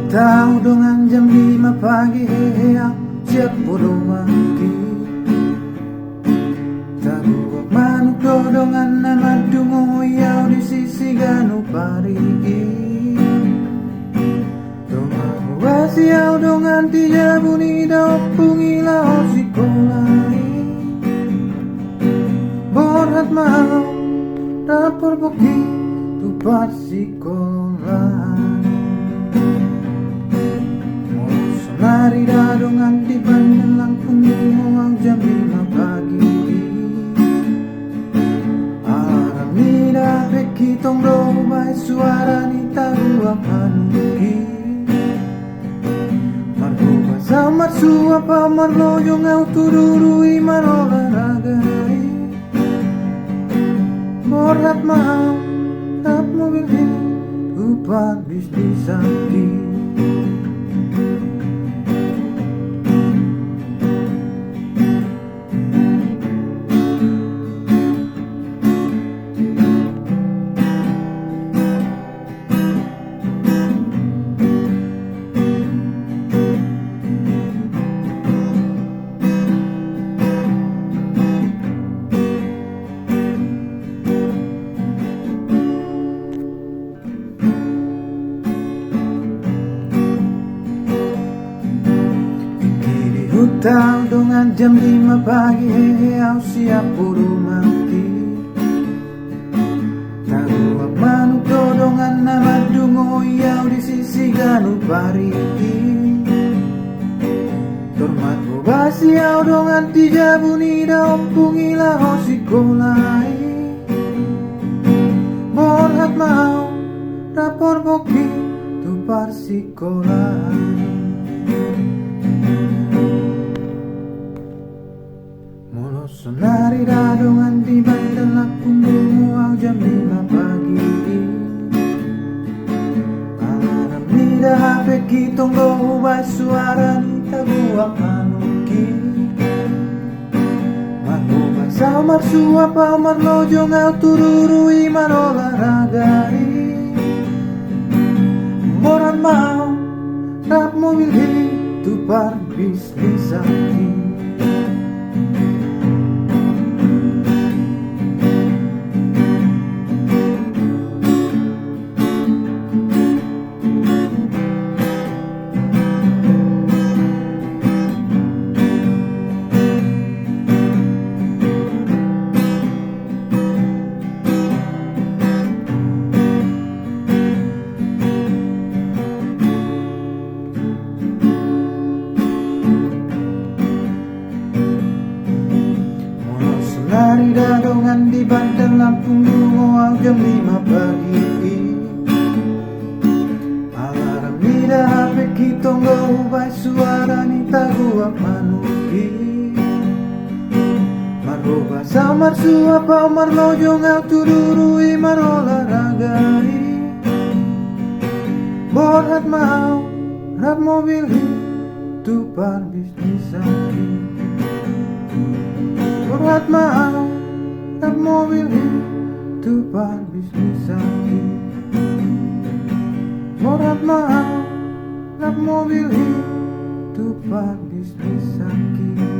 tahu dengan jam 5 pagi siap bodoh mati. Tahu manuk dengan nama dungo yau di sisi ganu parigi. Dongan wasiau dengan tiga bunyi daun pungila osikolai. Borat mau dapur bukti tupat sekolah. Lari dadongan di bandang Lampung muang jam 5 pagi. Alarm nida beki tong dobai suara ni tahu apa nuki. Margoba samar suapa marlojo ngau tururui marolahragai. Borat mau tap mobil upat bisnis sakti. Tahu dengan jam 5 pagi au siap bodoh mati. Tahu manuk dengan nama dungo yau di sisi ganu parigi. Tormat bobasi au dengan tiga bunyi daun pungila osikolai. Borat mau rapor boki tupar sekolah. Sonari dadongan di bandang Lampung muang jam 5 pagi. Alarm nida HP kitong dobai suara ni tabuak manuki. Margoba samar suapa marlojo ngau tururui marolahragai. Borat mau rap mobil tupar bisnis sakti. Lari dadongan di bandang Lampung muang jam 5 pagi. Alarm nida HP kitong dobai suara ni tahu apa nuki. Margoba samar suapa marlojo ngau tururui marolahragai. Borat mau rap mobil tupar bisnis sakti. Borat mau rap mobil tupar bisnis sakti. Borat mau rap mobil tupar bisnis sakti.